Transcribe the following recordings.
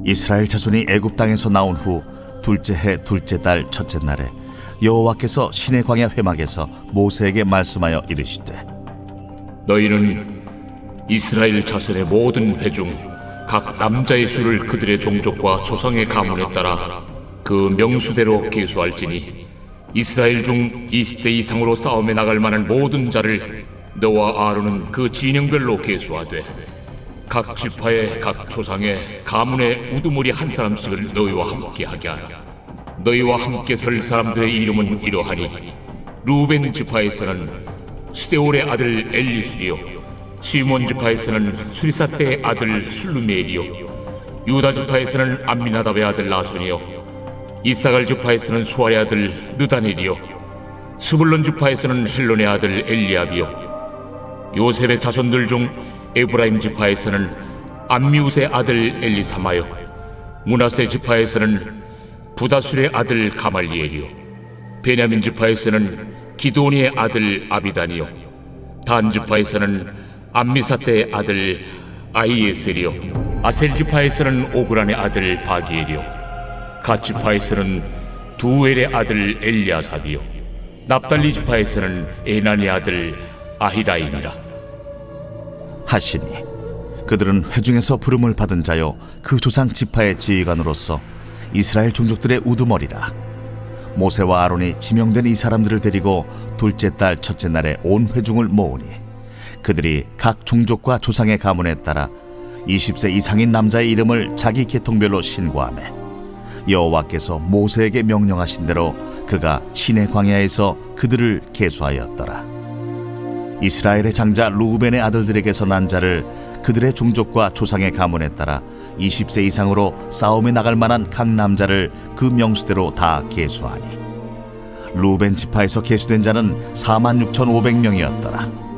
이스라엘 자손이 애굽 땅에서 나온 후 둘째 해 둘째 달 첫째 날에 여호와께서 시내 광야 회막에서 모세에게 말씀하여 이르시되, 너희는 이스라엘 자손의 모든 회 중 각 남자의 수를 그들의 종족과 조상의 가문에 따라 그 명수대로 계수할지니 이스라엘 중 20세 이상으로 싸움에 나갈 만한 모든 자를 너와 아론은 그 진영별로 계수하되 각 지파의 각 조상의 가문의 우두머리 한 사람씩을 너희와 함께 하게 하라. 너희와 함께 설 사람들의 이름은 이러하니 루벤 지파에서는 스데올의 아들 엘리술이요, 시몬 지파에서는 수리사떼의 아들 술루미엘이요, 유다 지파에서는 암미나답의 아들 나손이요, 이사갈 지파에서는 수알의 아들 느다넬이요, 스불론 지파에서는 헬론의 아들 엘리압이요, 요셉의 자손들 중 에브라임 지파에서는 암미우스의 아들 엘리사마요, 므낫세 지파에서는 부다술의 아들 가말리엘이요, 베냐민 지파에서는 기드온이의 아들 아비단이요, 단 지파에서는 암미사떼의 아들 아히에셀이요, 아셀 지파에서는 오그란의 아들 바기엘이요, 갓 지파에서는 두엘의 아들 엘리아삽이요, 납달리 지파에서는 에난의 아들 아히라임이라 하시니 그들은 회중에서 부름을 받은 자요 그 조상 지파의 지휘관으로서 이스라엘 종족들의 우두머리라. 모세와 아론이 지명된 이 사람들을 데리고 둘째 달 첫째 날에 온 회중을 모으니 그들이 각 종족과 조상의 가문에 따라 20세 이상인 남자의 이름을 자기 계통별로 신고하매, 여호와께서 모세에게 명령하신 대로 그가 시내 광야에서 그들을 계수하였더라. 이스라엘의 장자 루벤의 아들들에게서 난 자를 그들의 종족과 조상의 가문에 따라 20세 이상으로 싸움에 나갈 만한 각 남자를 그 명수대로 다 계수하니 루벤 지파에서 계수된 자는 46,500명이었더라.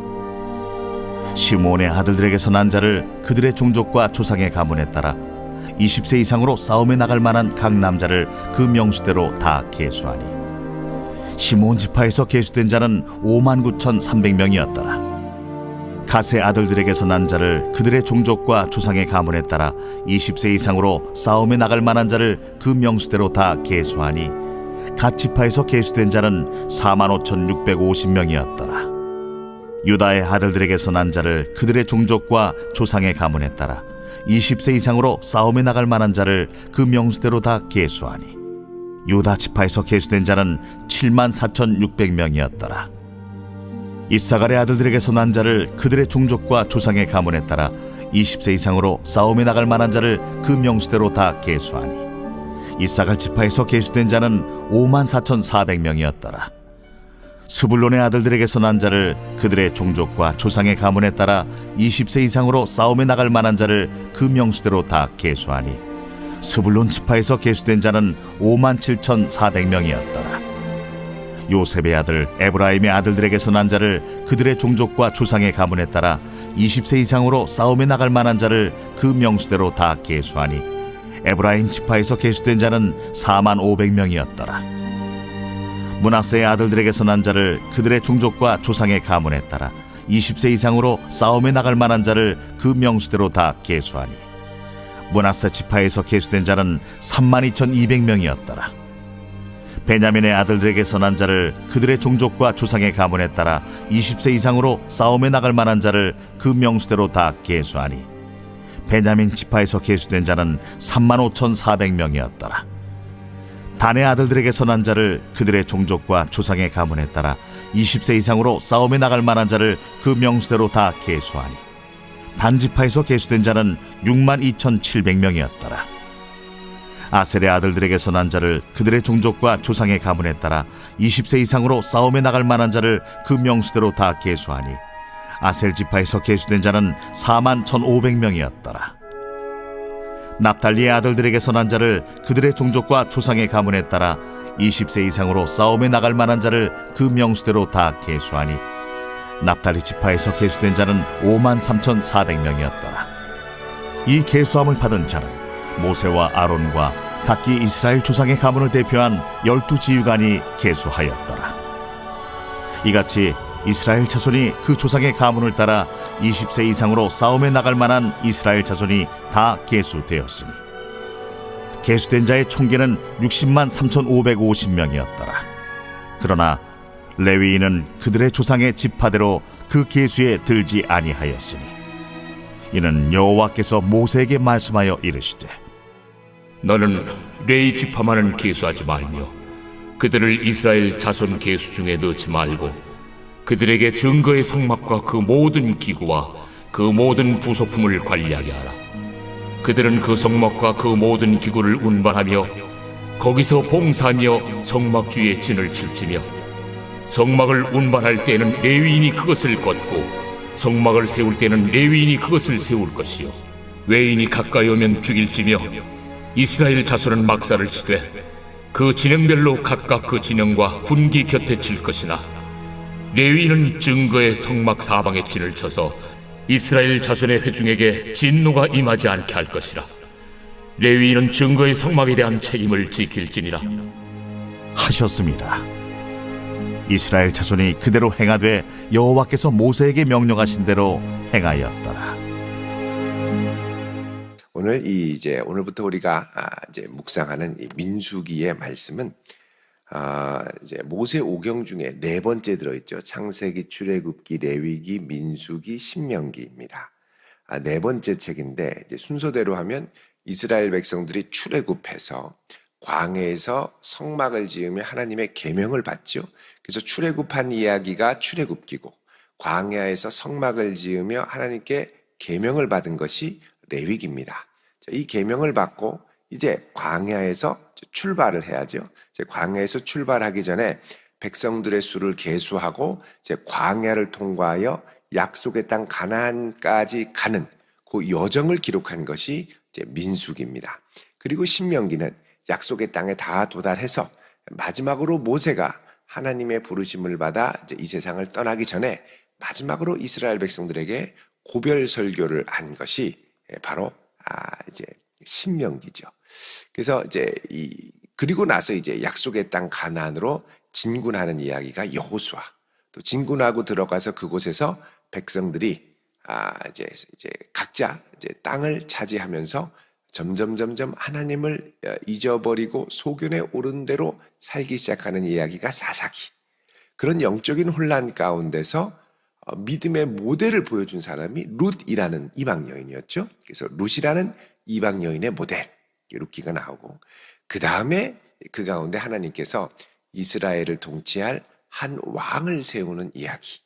시몬의 아들들에게서 난 자를 그들의 종족과 조상의 가문에 따라 20세 이상으로 싸움에 나갈 만한 각 남자를 그 명수대로 다 계수하니 시몬 지파에서 계수된 자는 59,300명이었더라. 갓의 아들들에게서 난 자를 그들의 종족과 조상의 가문에 따라 20세 이상으로 싸움에 나갈 만한 자를 그 명수대로 다 계수하니 갓 지파에서 계수된 자는 45,650명이었더라. 유다의 아들들에게서 난 자를 그들의 종족과 조상의 가문에 따라 20세 이상으로 싸움에 나갈 만한 자를 그 명수대로 다 계수하니 유다 지파에서 계수된 자는 74,600명이었더라. 이사갈의 아들들에게서 난 자를 그들의 종족과 조상의 가문에 따라 20세 이상으로 싸움에 나갈 만한 자를 그 명수대로 다 계수하니 이사갈 지파에서 계수된 자는 54,400명이었더라. 스불론의 아들들에게서 난 자를 그들의 종족과 조상의 가문에 따라 20세 이상으로 싸움에 나갈 만한 자를 그 명수대로 다 계수하니 스불론 지파에서 계수된 자는 57,400명이었더라. 요셉의 아들 에브라임의 아들들에게서 난 자를 그들의 종족과 조상의 가문에 따라 20세 이상으로 싸움에 나갈 만한 자를 그 명수대로 다 계수하니 에브라임 지파에서 계수된 자는 45,000명이었더라. 므낫세의 아들들에게서 난 자를 그들의 종족과 조상의 가문에 따라 20세 이상으로 싸움에 나갈 만한 자를 그 명수대로 다 계수하니 므낫세 지파에서 계수된 자는 32,200명이었더라. 베냐민의 아들들에게서 난 자를 그들의 종족과 조상의 가문에 따라 20세 이상으로 싸움에 나갈 만한 자를 그 명수대로 다 계수하니 베냐민 지파에서 계수된 자는 35,400명이었더라. 단의 아들들에게서 난 자를 그들의 종족과 조상의 가문에 따라 20세 이상으로 싸움에 나갈 만한 자를 그 명수대로 다 계수하니 단 지파에서 계수된 자는 62,700명이었더라. 아셀의 아들들에게서 난 자를 그들의 종족과 조상의 가문에 따라 20세 이상으로 싸움에 나갈 만한 자를 그 명수대로 다 계수하니 아셀 지파에서 계수된 자는 41,500명이었더라. 납달리의 아들들에게서 난 자를 그들의 종족과 조상의 가문에 따라 20세 이상으로 싸움에 나갈 만한 자를 그 명수대로 다 계수하니 납달리 지파에서 계수된 자는 53,400명이었더라. 이 계수함을 받은 자는 모세와 아론과 각기 이스라엘 조상의 가문을 대표한 12지휘관이 계수하였더라. 이같이 이스라엘 자손이 그 조상의 가문을 따라 20세 이상으로 싸움에 나갈 만한 이스라엘 자손이 다 계수되었으니 계수된 자의 총계는 60만 3,550명이었더라. 그러나 레위인은 그들의 조상의 지파대로 그 계수에 들지 아니하였으니 이는 여호와께서 모세에게 말씀하여 이르시되 너는 레위 지파만은 계수하지 말며 그들을 이스라엘 자손 계수 중에 넣지 말고 그들에게 증거의 성막과 그 모든 기구와 그 모든 부속품을 관리하게 하라. 그들은 그 성막과 그 모든 기구를 운반하며 거기서 봉사하며 성막 주위에 진을 칠지며 성막을 운반할 때는 레위인이 그것을 걷고 성막을 세울 때는 레위인이 그것을 세울 것이요 외인이 가까이 오면 죽일지며 이스라엘 자손은 막사를 치되 그 진영별로 각각 그 진영과 분기 곁에 칠 것이나 레위인은 증거의 성막 사방에 진을 쳐서 이스라엘 자손의 회중에게 진노가 임하지 않게 할 것이라. 레위인은 증거의 성막에 대한 책임을 지킬지니라 하셨습니다. 이스라엘 자손이 그대로 행하되 여호와께서 모세에게 명령하신 대로 행하였더라. 오늘부터 우리가 이제 묵상하는 이 민수기의 말씀은 이제 모세 오경 중에 네 번째 들어있죠. 창세기, 출애굽기, 레위기, 민수기, 신명기입니다. 네 번째 책인데 이제 순서대로 하면 이스라엘 백성들이 출애굽해서 광야에서 성막을 지으며 하나님의 계명을 받죠. 그래서 출애굽한 이야기가 출애굽기고 광야에서 성막을 지으며 하나님께 계명을 받은 것이 레위기입니다. 이 계명을 받고 이제 광야에서 출발을 해야죠. 이제 광야에서 출발하기 전에 백성들의 수를 계수하고 이제 광야를 통과하여 약속의 땅 가나안까지 가는 그 여정을 기록한 것이 이제 민수기입니다. 그리고 신명기는 약속의 땅에 다 도달해서 마지막으로 모세가 하나님의 부르심을 받아 이제 이 세상을 떠나기 전에 마지막으로 이스라엘 백성들에게 고별 설교를 한 것이 바로 이제 신명기죠. 그래서 이제 그리고 나서 이제 약속의 땅 가나안으로 진군하는 이야기가 여호수아. 또 진군하고 들어가서 그곳에서 백성들이 이제 각자 이제 땅을 차지하면서 점점 하나님을 잊어버리고 소견에 오른 대로 살기 시작하는 이야기가 사사기. 그런 영적인 혼란 가운데서 믿음의 모델을 보여준 사람이 룻이라는 이방 여인이었죠. 그래서 룻이라는 이방 여인의 모델 룻기가 나오고 그 다음에 그 가운데 하나님께서 이스라엘을 통치할 한 왕을 세우는 이야기.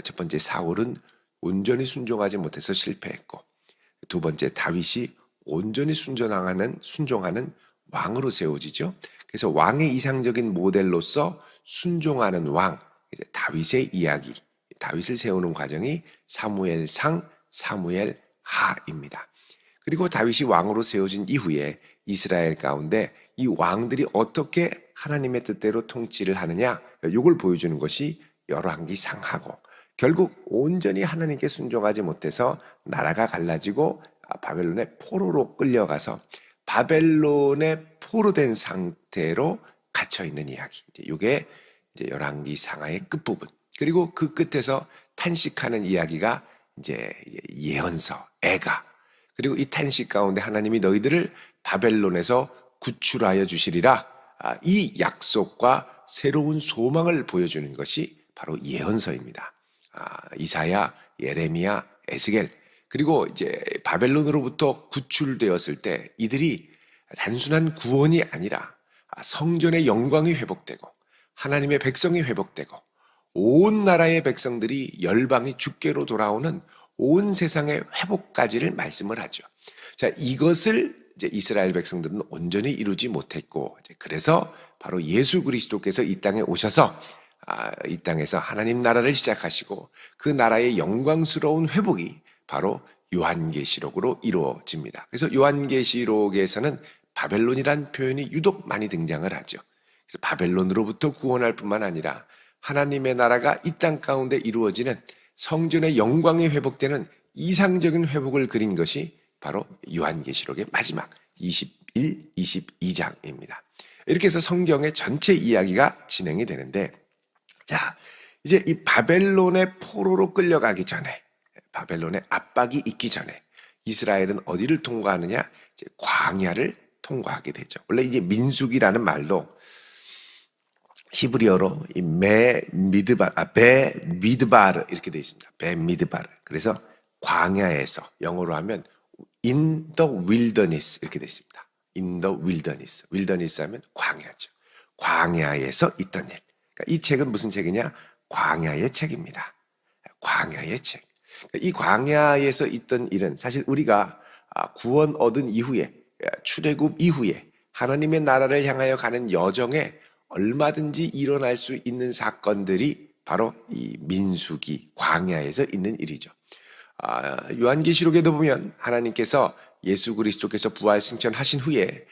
첫 번째 사울은 온전히 순종하지 못해서 실패했고 두 번째 다윗이 온전히 순종하는 왕으로 세워지죠. 그래서 왕의 이상적인 모델로서 순종하는 왕, 이제 다윗의 이야기, 다윗을 세우는 과정이 사무엘상, 사무엘하입니다. 그리고 다윗이 왕으로 세워진 이후에 이스라엘 가운데 이 왕들이 어떻게 하나님의 뜻대로 통치를 하느냐, 이걸 보여주는 것이 열왕기상하고 결국 온전히 하나님께 순종하지 못해서 나라가 갈라지고 바벨론의 포로로 끌려가서 바벨론의 포로된 상태로 갇혀 있는 이야기. 이게 이제 열왕기상하의 끝부분. 그리고 그 끝에서 탄식하는 이야기가 이제 예언서, 애가. 그리고 이 탄식 가운데 하나님이 너희들을 바벨론에서 구출하여 주시리라. 이 약속과 새로운 소망을 보여주는 것이 바로 예언서입니다. 이사야, 예레미야, 에스겔. 그리고 이제 바벨론으로부터 구출되었을 때 이들이 단순한 구원이 아니라 성전의 영광이 회복되고 하나님의 백성이 회복되고 온 나라의 백성들이 열방이 주께로 돌아오는 온 세상의 회복까지를 말씀을 하죠. 자, 이것을 이제 이스라엘 백성들은 온전히 이루지 못했고 그래서 바로 예수 그리스도께서 이 땅에 오셔서 이 땅에서 하나님 나라를 시작하시고 그 나라의 영광스러운 회복이 바로 요한계시록으로 이루어집니다. 그래서 요한계시록에서는 바벨론이란 표현이 유독 많이 등장을 하죠. 그래서 바벨론으로부터 구원할 뿐만 아니라 하나님의 나라가 이 땅 가운데 이루어지는 성전의 영광이 회복되는 이상적인 회복을 그린 것이 바로 요한계시록의 마지막 21, 22장입니다. 이렇게 해서 성경의 전체 이야기가 진행이 되는데, 자, 이제 이 바벨론의 포로로 끌려가기 전에, 바벨론의 압박이 있기 전에 이스라엘은 어디를 통과하느냐? 이제 광야를 통과하게 되죠. 원래 이제 민수기라는 말도 히브리어로 배 미드바르 이렇게 되어 있습니다. 배 미드바르. 그래서 광야에서, 영어로 하면 in the wilderness 이렇게 되어 있습니다. in the wilderness. wilderness 하면 광야죠. 광야에서 있던 일. 그러니까 이 책은 무슨 책이냐? 광야의 책입니다. 광야의 책. 이 광야에서 있던 일은 사실 우리가 구원 얻은 이후에, 출애굽 이후에 하나님의 나라를 향하여 가는 여정에 얼마든지 일어날 수 있는 사건들이 바로 이 민수기, 광야에서 있는 일이죠. 요한계시록에도 보면 하나님께서 예수 그리스도께서 부활 승천하신 후에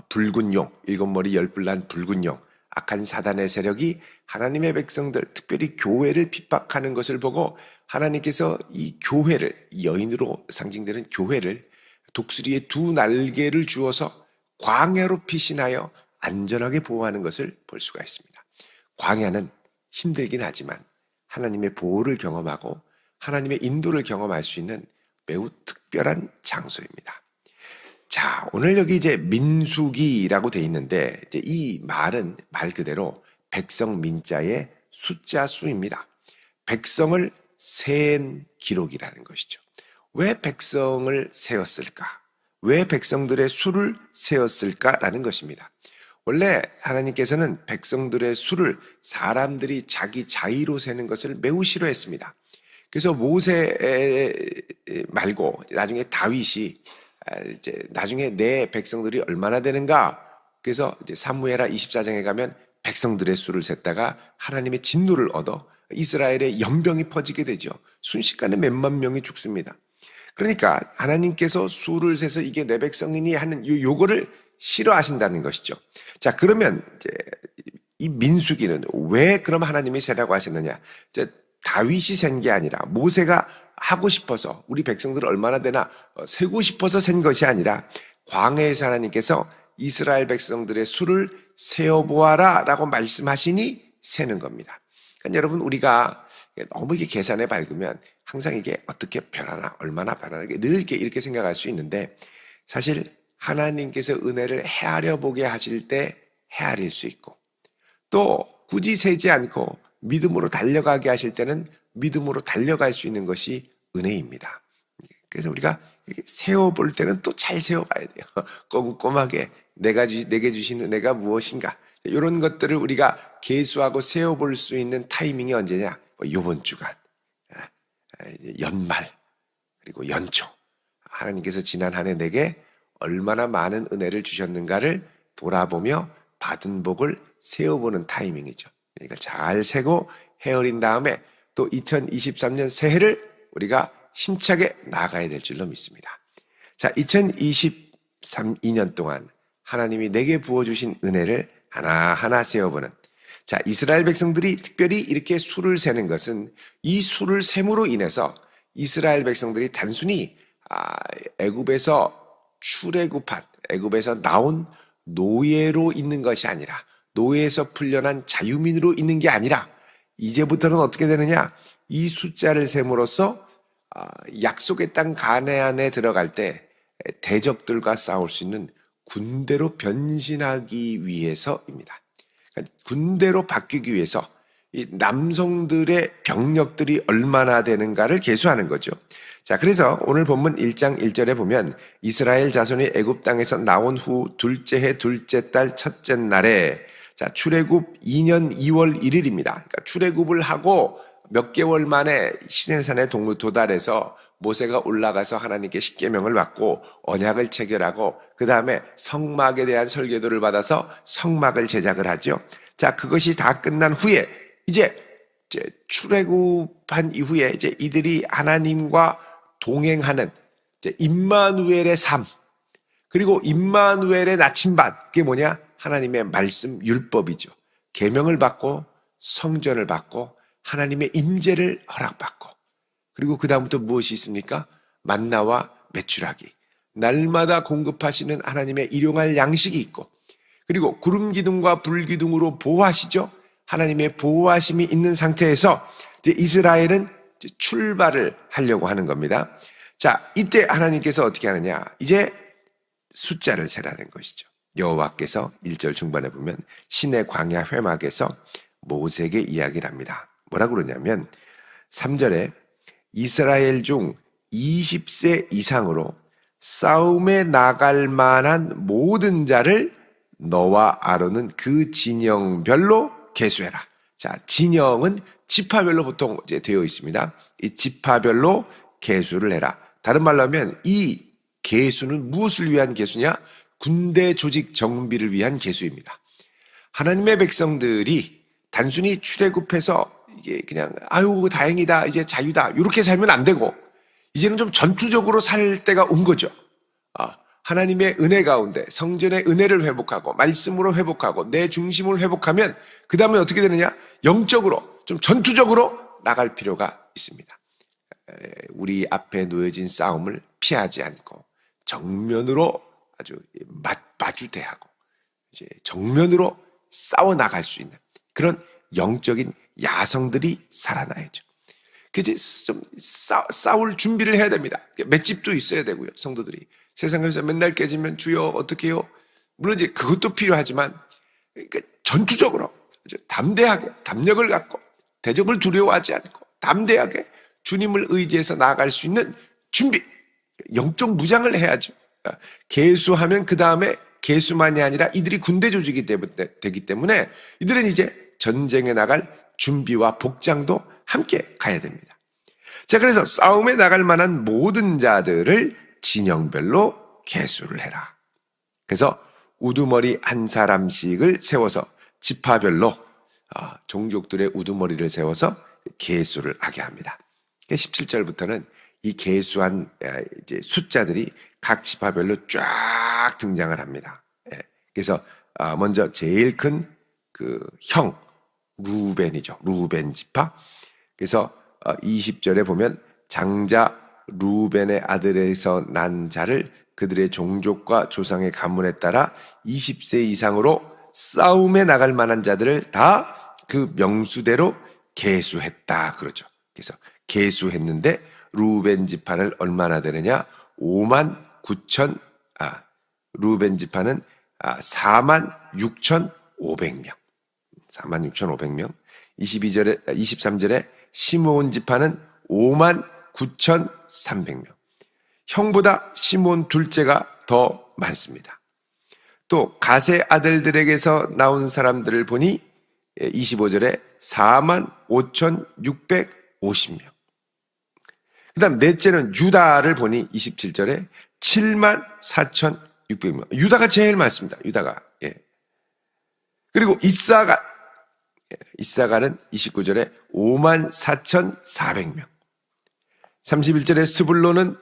붉은 용, 7머리 10뿔 난 붉은 용, 악한 사단의 세력이 하나님의 백성들, 특별히 교회를 핍박하는 것을 보고 하나님께서 이 교회를, 여인으로 상징되는 교회를 독수리의 2 날개를 주어서 광야로 피신하여 안전하게 보호하는 것을 볼 수가 있습니다. 광야는 힘들긴 하지만 하나님의 보호를 경험하고 하나님의 인도를 경험할 수 있는 매우 특별한 장소입니다. 자, 오늘 여기 이제 민수기라고 돼 있는데 이제 이 말은 말 그대로 백성 민자의 숫자 수입니다. 백성을 센 기록이라는 것이죠. 왜 백성을 세었을까? 왜 백성들의 수를 세었을까라는 것입니다. 원래 하나님께서는 백성들의 수를 사람들이 자기 자의로 세는 것을 매우 싫어했습니다. 그래서 모세 말고 나중에 다윗이 이제 나중에 내 백성들이 얼마나 되는가? 그래서 이제 사무엘하 24장에 가면 백성들의 수를 셌다가 하나님의 진노를 얻어 이스라엘의 연병이 퍼지게 되죠. 순식간에 몇만 명이 죽습니다. 그러니까 하나님께서 수를 세서 이게 내 백성이니 하는 요거를 싫어하신다는 것이죠. 자, 그러면 이제 이 민수기는 왜 그럼 하나님이 세라고 하셨느냐? 이제 다윗이 센 게 아니라 모세가 하고 싶어서 우리 백성들 얼마나 되나 세고 싶어서 센 것이 아니라 광야에서 하나님께서 이스라엘 백성들의 수를 세어보아라 라고 말씀하시니 세는 겁니다. 그러니까 여러분 우리가 너무 이게 계산에 밝으면 항상 이게 어떻게 변하나 얼마나 변하나 늘 이렇게 생각할 수 있는데 사실 하나님께서 은혜를 헤아려 보게 하실 때 헤아릴 수 있고 또 굳이 세지 않고 믿음으로 달려가게 하실 때는 믿음으로 달려갈 수 있는 것이 은혜입니다. 그래서 우리가 세워볼 때는 또 잘 세워봐야 돼요. 꼼꼼하게 내게 주신 은혜가 무엇인가 이런 것들을 우리가 계수하고 세워볼 수 있는 타이밍이 언제냐? 이번 주간, 연말, 그리고 연초 하나님께서 지난 한 해 내게 얼마나 많은 은혜를 주셨는가를 돌아보며 받은 복을 세워보는 타이밍이죠. 그러니까 잘 세고 헤어린 다음에 또 2023년 새해를 우리가 힘차게 나아가야 될 줄로 믿습니다. 자, 2023년 동안 하나님이 내게 부어주신 은혜를 하나하나 세워보는 자, 이스라엘 백성들이 특별히 이렇게 수를 세는 것은 이 수를 셈으로 인해서 이스라엘 백성들이 단순히 애굽에서 출애굽한 애굽에서 나온 노예로 있는 것이 아니라 노예에서 풀려난 자유민으로 있는 게 아니라 이제부터는 어떻게 되느냐? 이 숫자를 셈으로써 약속의 땅 가나안에 들어갈 때 대적들과 싸울 수 있는 군대로 변신하기 위해서입니다. 그러니까 군대로 바뀌기 위해서 이 남성들의 병력들이 얼마나 되는가를 계수하는 거죠. 자, 그래서 오늘 본문 1장 1절에 보면 이스라엘 자손이 애굽 땅에서 나온 후 둘째 해 둘째 달 첫째 날에 자, 출애굽 2년 2월 1일입니다. 그러니까 출애굽을 하고 몇 개월 만에 시내산에 도달해서 모세가 올라가서 하나님께 십계명을 받고 언약을 체결하고 그 다음에 성막에 대한 설계도를 받아서 성막을 제작을 하죠. 자, 그것이 다 끝난 후에 이제 출애굽한 이후에 이제 이들이 하나님과 동행하는 이제 임마누엘의 삶 그리고 임마누엘의 나침반 그게 뭐냐? 하나님의 말씀 율법이죠. 계명을 받고 성전을 받고 하나님의 임재를 허락받고 그리고 그 다음부터 무엇이 있습니까? 만나와 메추라기 날마다 공급하시는 하나님의 일용할 양식이 있고 그리고 구름 기둥과 불 기둥으로 보호하시죠. 하나님의 보호하심이 있는 상태에서 이제 이스라엘은 이제 출발을 하려고 하는 겁니다. 자, 이때 하나님께서 어떻게 하느냐? 이제 숫자를 세라는 것이죠. 여호와께서 1절 중반에 보면 신의 광야 회막에서 모세에게 이야기를 합니다. 뭐라고 그러냐면 3절에 이스라엘 중 20세 이상으로 싸움에 나갈 만한 모든 자를 너와 아론은 그 진영별로 계수해라. 자, 진영은 지파별로 보통 이제 되어 있습니다. 이 지파별로 계수를 해라. 다른 말로 하면 이 계수는 무엇을 위한 계수냐? 군대 조직 정비를 위한 계수입니다. 하나님의 백성들이 단순히 출애굽해서 이게 그냥 아유 다행이다 이제 자유다 이렇게 살면 안 되고 이제는 좀 전투적으로 살 때가 온 거죠. 하나님의 은혜 가운데 성전의 은혜를 회복하고 말씀으로 회복하고 내 중심을 회복하면 그 다음에 어떻게 되느냐? 영적으로 좀 전투적으로 나갈 필요가 있습니다. 우리 앞에 놓여진 싸움을 피하지 않고 정면으로 아주 마주대하고 이제 정면으로 싸워 나갈 수 있는 그런 영적인 야성들이 살아나야죠. 그지 좀 싸울 준비를 해야 됩니다. 맷집도 있어야 되고요. 성도들이 세상에서 맨날 깨지면 주여 어떻게 해요? 물론 이제 그것도 필요하지만 그러니까 전투적으로 아주 담대하게 담력을 갖고 대적을 두려워하지 않고 담대하게 주님을 의지해서 나아갈 수 있는 준비, 영적 무장을 해야죠. 계수하면 그 다음에 계수만이 아니라 이들이 군대 조직이 되기 때문에 이들은 이제 전쟁에 나갈 준비와 복장도 함께 가야 됩니다. 자, 그래서 싸움에 나갈 만한 모든 자들을 진영별로 계수를 해라. 그래서 우두머리 한 사람씩을 세워서 지파별로 종족들의 우두머리를 세워서 계수를 하게 합니다. 17절부터는 이 계수한 이제 숫자들이 각 지파별로 쫙 등장을 합니다. 그래서 먼저 제일 큰 그 형 루벤이죠. 루벤 지파. 그래서 20절에 보면 장자 루벤의 아들에서 난 자를 그들의 종족과 조상의 가문에 따라 20세 이상으로 싸움에 나갈 만한 자들을 다 그 명수대로 계수했다 그러죠. 그래서 계수했는데 루벤 지파는 얼마나 되느냐? 5만 9천 루벤 지파는 4만 6,500명. 4만 6,500명. 23절에 시므온 지파는 5만 9,300명. 형보다 시므온 둘째가 더 많습니다. 또 가세 아들들에게서 나온 사람들을 보니 25절에 4만 5,650명. 그 다음 넷째는 유다를 보니 27절에 7만 4,600명. 유다가 제일 많습니다. 유다가. 그리고 이사가는 29절에 5만 4,400명. 31절에 스불론은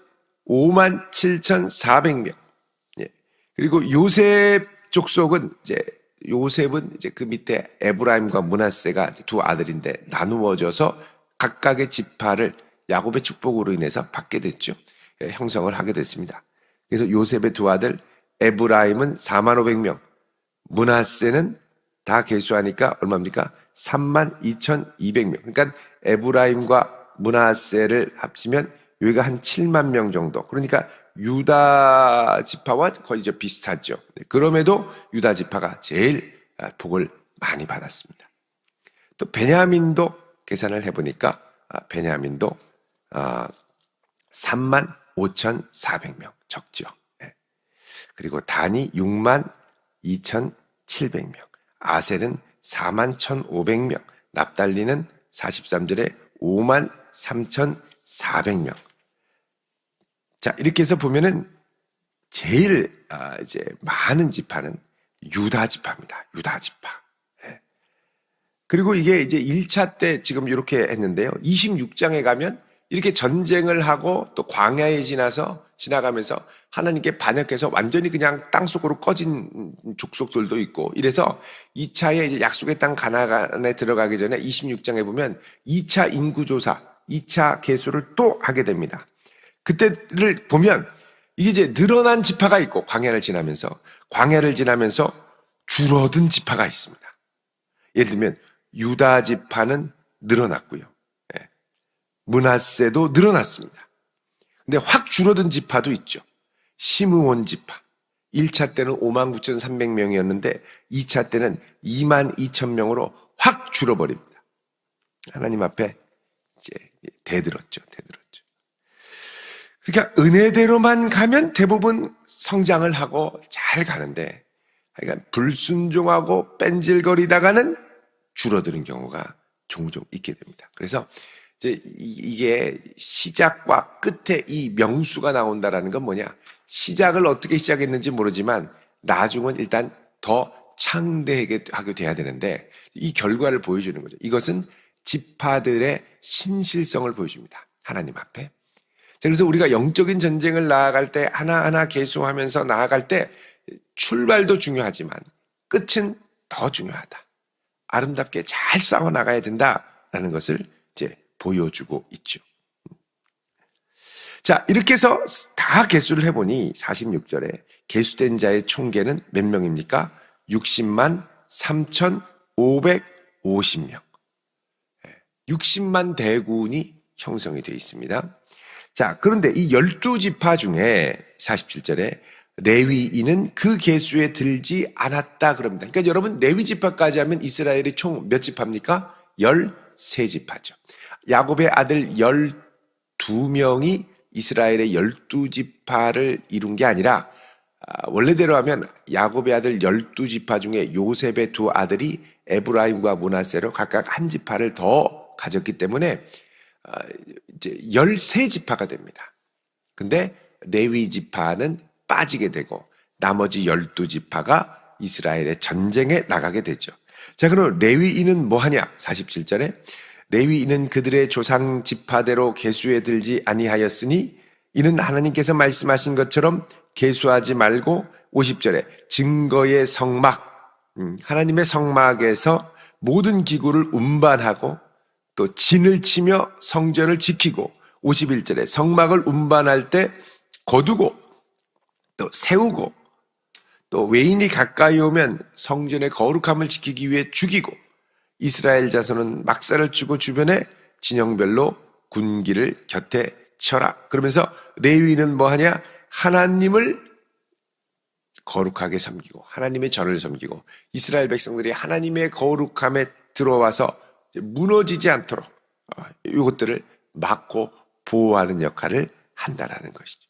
5만 7,400명. 그리고 요셉 족속은 요셉은 그 밑에 에브라임과 므낫세가 두 아들인데 나누어져서 각각의 지파를 야곱의 축복으로 인해서 받게 됐죠. 형성을 하게 됐습니다. 그래서 요셉의 두 아들 에브라임은 4만 500명, 므낫세는 다 계수하니까 얼마입니까? 3만 2,200명. 그러니까 에브라임과 므낫세를 합치면 여기가 한 7만 명 정도. 그러니까 유다 지파와 거의 비슷하죠. 그럼에도 유다 지파가 제일 복을 많이 받았습니다. 또 베냐민도 계산을 해보니까 베냐민도 3만 5,400명 적죠. 그리고 단이 6만 2,700명, 아셀은 4만 1,500명, 납달리는 43절에 5만 3,400명. 자, 이렇게 해서 보면은 제일 이제 많은 지파는 유다 지파입니다. 유다 지파. 그리고 이게 이제 1차 때 지금 이렇게 했는데요. 26장에 가면 이렇게 전쟁을 하고 또 광야에 지나가면서 하나님께 반역해서 완전히 그냥 땅속으로 꺼진 족속들도 있고 이래서 2차에 이제 약속의 땅 가나안에 들어가기 전에 26장에 보면 2차 인구조사, 2차 계수를 또 하게 됩니다. 그때를 보면 이게 이제 늘어난 지파가 있고 광야를 지나면서 줄어든 지파가 있습니다. 예를 들면 유다 지파는 늘어났고요. 므낫세도 늘어났습니다. 근데 확 줄어든 지파도 있죠. 시므온 지파. 1차 때는 59,300명이었는데 2차 때는 22,000명으로 확 줄어버립니다. 하나님 앞에 이제 대들었죠. 그러니까 은혜대로만 가면 대부분 성장을 하고 잘 가는데, 그러니까 불순종하고 뺀질거리다가는 줄어드는 경우가 종종 있게 됩니다. 그래서 이제 이게 시작과 끝에 이 명수가 나온다라는 건 뭐냐? 시작을 어떻게 시작했는지 모르지만 나중은 일단 더 창대하게 하게 돼야 되는데, 이 결과를 보여주는 거죠. 이것은 지파들의 신실성을 보여줍니다. 하나님 앞에. 그래서 우리가 영적인 전쟁을 나아갈 때 하나하나 계수하면서 나아갈 때 출발도 중요하지만 끝은 더 중요하다. 아름답게 잘 싸워 나가야 된다라는 것을 이제 보여주고 있죠. 자, 이렇게 해서 다 계수를 해보니 46절에 계수된 자의 총계는 몇 명입니까? 60만 3,550명. 60만 대군이 형성이 되어 있습니다. 자, 그런데 이 12지파 중에 47절에 레위인은 그 계수에 들지 않았다 그럽니다. 그러니까 여러분, 레위지파까지 하면 이스라엘이 총 몇 지파입니까? 13지파죠. 야곱의 아들 12명이 이스라엘의 12지파를 이룬 게 아니라, 원래대로 하면 야곱의 아들 12지파 중에 요셉의 두 아들이 에브라임과 므낫세로 각각 한 지파를 더 가졌기 때문에 이제 13지파가 됩니다. 근데 레위 지파는 빠지게 되고 나머지 12지파가 이스라엘의 전쟁에 나가게 되죠. 자, 그럼 레위인은 뭐 하냐? 47절에 레위인은 그들의 조상 지파대로 계수에 들지 아니하였으니 이는 하나님께서 말씀하신 것처럼 계수하지 말고, 50절에 증거의 성막, 하나님의 성막에서 모든 기구를 운반하고 또 진을 치며 성전을 지키고, 51절에 성막을 운반할 때 거두고 또 세우고, 또 외인이 가까이 오면 성전의 거룩함을 지키기 위해 죽이고, 이스라엘 자손은 막사를 치고 주변에 진영별로 군기를 곁에 쳐라. 그러면서 레위인은 뭐 하냐? 하나님을 거룩하게 섬기고 하나님의 전을 섬기고 이스라엘 백성들이 하나님의 거룩함에 들어와서 무너지지 않도록 이것들을 막고 보호하는 역할을 한다라는 것이죠.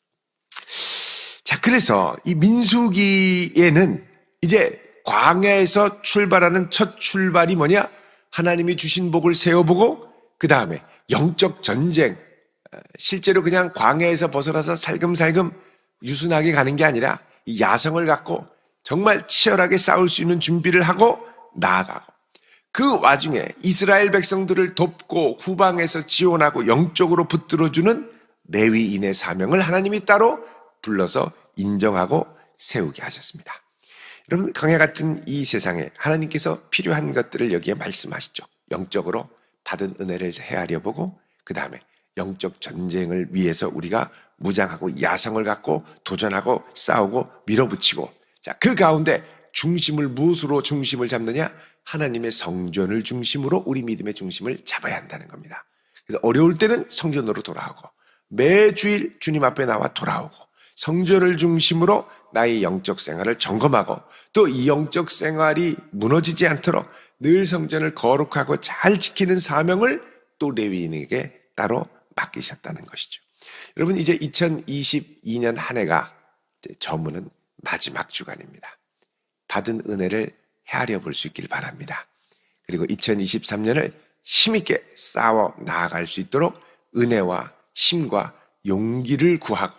자, 그래서 이 민수기에는 이제 광야에서 출발하는 첫 출발이 뭐냐? 하나님이 주신 복을 세워보고 그 다음에 영적 전쟁, 실제로 그냥 광야에서 벗어나서 살금살금 유순하게 가는 게 아니라 이 야성을 갖고 정말 치열하게 싸울 수 있는 준비를 하고 나아가고, 그 와중에 이스라엘 백성들을 돕고 후방에서 지원하고 영적으로 붙들어주는 레위인의 사명을 하나님이 따로 불러서 인정하고 세우게 하셨습니다. 여러분, 광야 같은 이 세상에 하나님께서 필요한 것들을 여기에 말씀하시죠. 영적으로 받은 은혜를 헤아려 보고 그 다음에 영적 전쟁을 위해서 우리가 무장하고 야성을 갖고 도전하고 싸우고 밀어붙이고, 자, 그 가운데 중심을 무엇으로 중심을 잡느냐? 하나님의 성전을 중심으로 우리 믿음의 중심을 잡아야 한다는 겁니다. 그래서 어려울 때는 성전으로 돌아오고 매주일 주님 앞에 나와 돌아오고 성전을 중심으로 나의 영적 생활을 점검하고 또 이 영적 생활이 무너지지 않도록 늘 성전을 거룩하고 잘 지키는 사명을 또 레위인에게 따로 맡기셨다는 것이죠. 여러분, 이제 2022년 한 해가 저무는 마지막 주간입니다. 받은 은혜를 헤아려 볼 수 있길 바랍니다. 그리고 2023년을 힘있게 싸워 나아갈 수 있도록 은혜와 힘과 용기를 구하고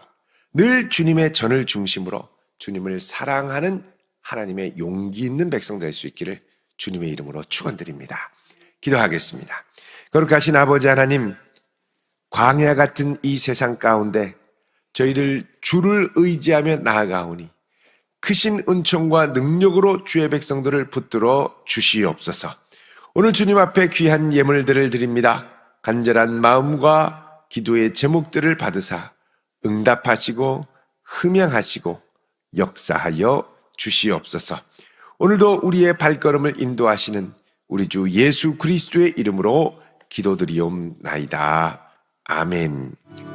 늘 주님의 전을 중심으로 주님을 사랑하는 하나님의 용기 있는 백성 될 수 있기를 주님의 이름으로 축원드립니다. 기도하겠습니다. 거룩하신 아버지 하나님, 광야 같은 이 세상 가운데 저희들 주를 의지하며 나아가오니 크신 은총과 능력으로 주의 백성들을 붙들어 주시옵소서. 오늘 주님 앞에 귀한 예물들을 드립니다. 간절한 마음과 기도의 제목들을 받으사 응답하시고 흠양하시고 역사하여 주시옵소서. 오늘도 우리의 발걸음을 인도하시는 우리 주 예수 그리스도의 이름으로 기도드리옵나이다. 아멘.